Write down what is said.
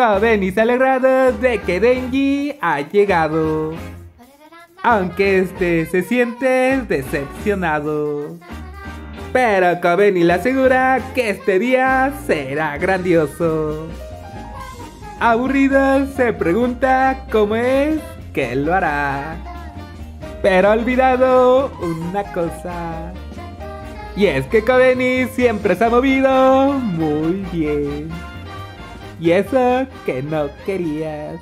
Kobeni se alegrado de que Denji ha llegado, aunque se siente decepcionado. Pero Kobeni le asegura que este día será grandioso. Aburrido se pregunta cómo es que lo hará, pero ha olvidado una cosa, y es que Kobeni siempre se ha movido muy bien, y eso que no querías.